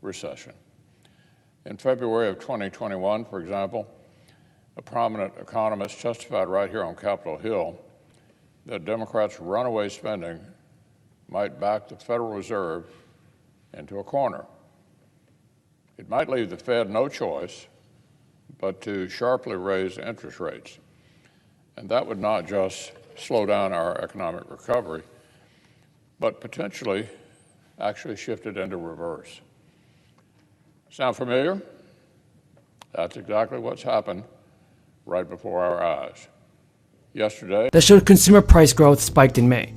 recession. In February of 2021, for example, a prominent economist testified right here on Capitol Hill that Democrats' runaway spending might back the Federal Reserve into a corner. It might leave the Fed no choice but to sharply raise interest rates. And that would not just slow down our economic recovery, but potentially actually shift it into reverse. Sound familiar? That's exactly what's happened right before our eyes. Yesterday, that showed consumer price growth spiked in May.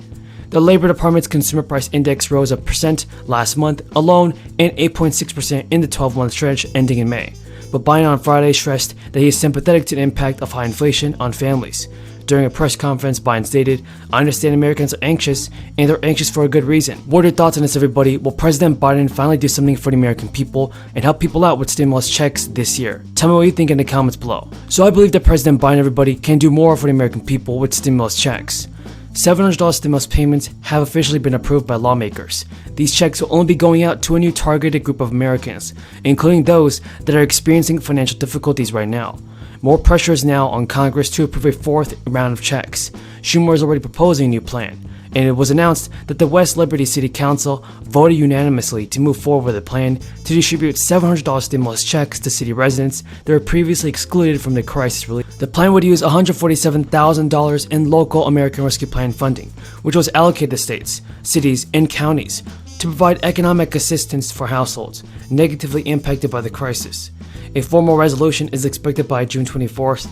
The Labor Department's Consumer Price Index rose 1% last month alone and 8.6% in the 12-month stretch ending in May. But Biden on Friday stressed that he is sympathetic to the impact of high inflation on families. During a press conference, Biden stated, "I understand Americans are anxious, and they're anxious for a good reason." What are your thoughts on this, everybody? Will President Biden finally do something for the American people and help people out with stimulus checks this year? Tell me what you think in the comments below. So I believe that President Biden, everybody, can do more for the American people with stimulus checks. $700 stimulus payments have officially been approved by lawmakers. These checks will only be going out to a new targeted group of Americans, including those that are experiencing financial difficulties right now. More pressure is now on Congress to approve a fourth round of checks. Schumer is already proposing a new plan, and it was announced that the West Liberty City Council voted unanimously to move forward with a plan to distribute $700 stimulus checks to city residents that were previously excluded from the crisis relief. The plan would use $147,000 in local American Rescue Plan funding, which was allocated to states, cities, and counties to provide economic assistance for households negatively impacted by the crisis. A formal resolution is expected by June 21st,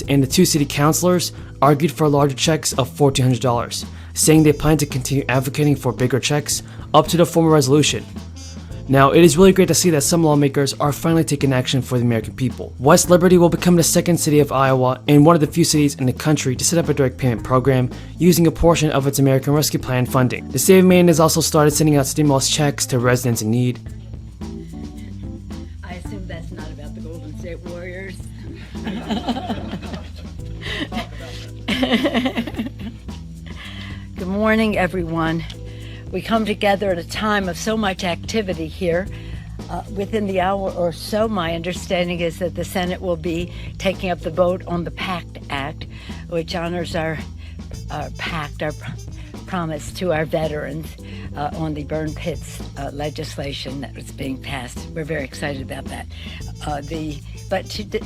and the two city councilors argued for larger checks of $1,400, saying they plan to continue advocating for bigger checks up to the formal resolution. Now, it is really great to see that some lawmakers are finally taking action for the American people. West Liberty will become the second city of Iowa and one of the few cities in the country to set up a direct payment program using a portion of its American Rescue Plan funding. The state of Maine has also started sending out stimulus checks to residents in need. I assume that's not about the Golden State Warriors. Good morning, everyone. We come together at a time of so much activity here. Within the hour or so, my understanding is that the Senate will be taking up the vote on the PACT Act, which honors our pact, our promise to our veterans on the burn pits legislation that was being passed. We're very excited about that.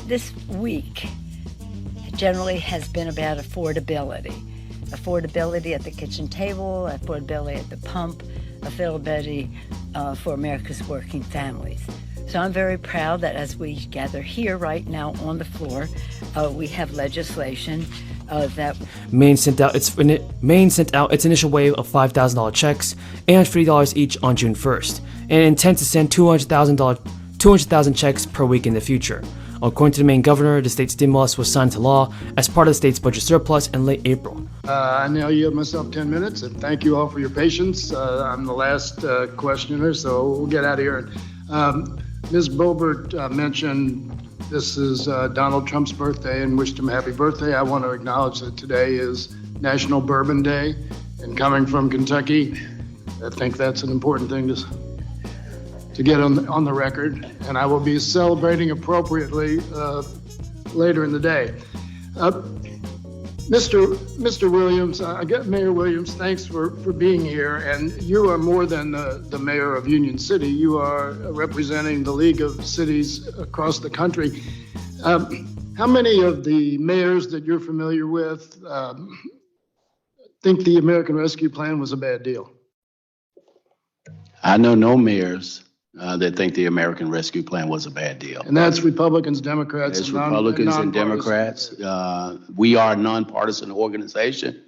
This week generally has been about affordability. Affordability at the kitchen table, affordability at the pump, affordability for America's working families. So I'm very proud that as we gather here right now on the floor, we have legislation that Maine sent out its initial wave of $5,000 checks and $50 each on June 1st, and intends to send 200,000 checks per week in the future. According to the Maine governor, the state stimulus was signed to law as part of the state's budget surplus in late April. I now yield myself 10 minutes, and thank you all for your patience. I'm the last questioner, so we'll get out of here. Ms. Boebert mentioned this is Donald Trump's birthday and wished him a happy birthday. I want to acknowledge that today is National Bourbon Day, and coming from Kentucky, I think that's an important thing to get on the record, and I will be celebrating appropriately later in the day. Mr. Williams, Mayor Williams, thanks for being here, and you are more than the mayor of Union City. You are representing the League of Cities across the country. How many of the mayors that you're familiar with think the American Rescue Plan was a bad deal? I know no mayors that think the American Rescue Plan was a bad deal. And that's Republicans, Democrats, It's Republicans and Democrats. We are a nonpartisan organization.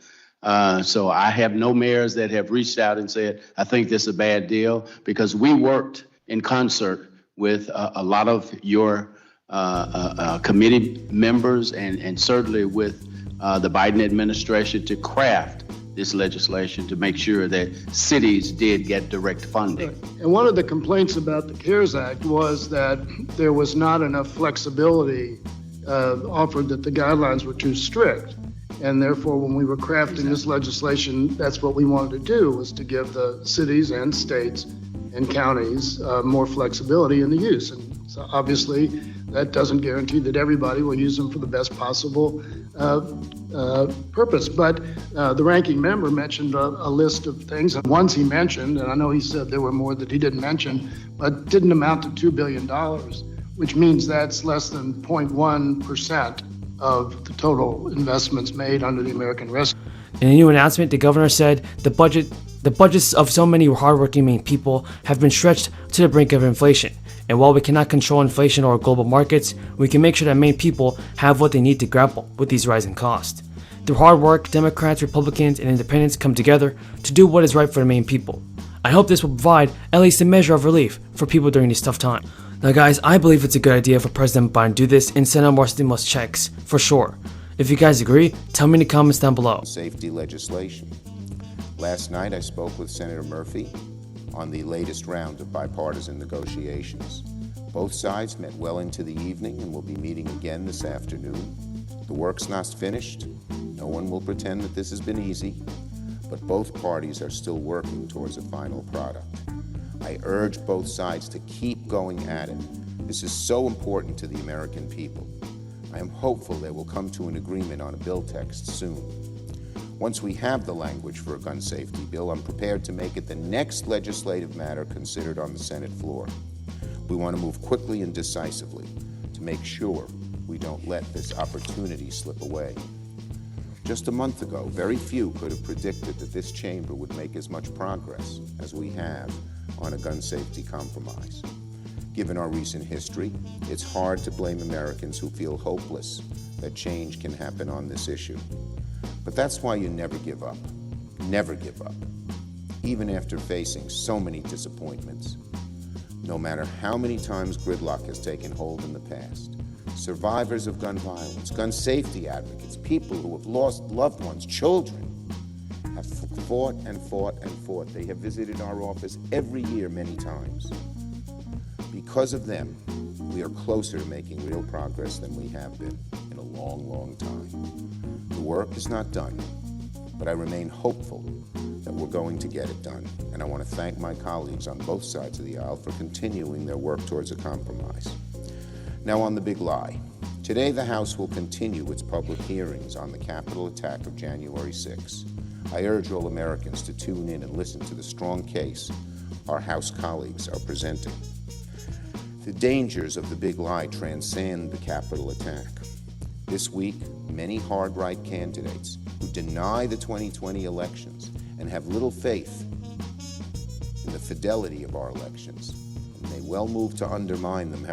So I have no mayors that have reached out and said, I think this is a bad deal, because we worked in concert with a lot of your committee members and certainly with the Biden administration to craft this legislation to make sure that cities did get direct funding. And one of the complaints about the CARES Act was that there was not enough flexibility offered, that the guidelines were too strict. And therefore, when we were crafting this legislation, that's what we wanted to do, was to give the cities and states and counties more flexibility in the use. And so obviously, that doesn't guarantee that everybody will use them for the best possible purpose. But the ranking member mentioned a list of things, and ones he mentioned, and I know he said there were more that he didn't mention, but didn't amount to $2 billion, which means that's less than 0.1% of the total investments made under the American Rescue. In a new announcement, the governor said the budgets of so many hardworking Maine people have been stretched to the brink of inflation. And while we cannot control inflation or global markets, we can make sure that Maine people have what they need to grapple with these rising costs. Through hard work, Democrats, Republicans, and Independents come together to do what is right for the Maine people. I hope this will provide at least a measure of relief for people during this tough time. Now guys, I believe it's a good idea for President Biden to do this and send out more stimulus checks, for sure. If you guys agree, tell me in the comments down below. Safety legislation. Last night I spoke with Senator Murphy on the latest round of bipartisan negotiations. Both sides met well into the evening and will be meeting again this afternoon. The work's not finished. No one will pretend that this has been easy, but both parties are still working towards a final product. I urge both sides to keep going at it. This is so important to the American people. I am hopeful they will come to an agreement on a bill text soon. Once we have the language for a gun safety bill, I'm prepared to make it the next legislative matter considered on the Senate floor. We want to move quickly and decisively to make sure we don't let this opportunity slip away. Just a month ago, very few could have predicted that this chamber would make as much progress as we have on a gun safety compromise. Given our recent history, it's hard to blame Americans who feel hopeless that change can happen on this issue. But that's why you never give up. Never give up. Even after facing so many disappointments. No matter how many times gridlock has taken hold in the past, survivors of gun violence, gun safety advocates, people who have lost loved ones, children, have fought and fought and fought. They have visited our office every year many times. Because of them, we are closer to making real progress than we have been in a long, long time. The work is not done, but I remain hopeful that we're going to get it done. And I want to thank my colleagues on both sides of the aisle for continuing their work towards a compromise. Now on the big lie. Today, the House will continue its public hearings on the Capitol attack of January 6. I urge all Americans to tune in and listen to the strong case our House colleagues are presenting. The dangers of the big lie transcend the Capitol attack. This week, many hard-right candidates who deny the 2020 elections and have little faith in the fidelity of our elections, and may well move to undermine them,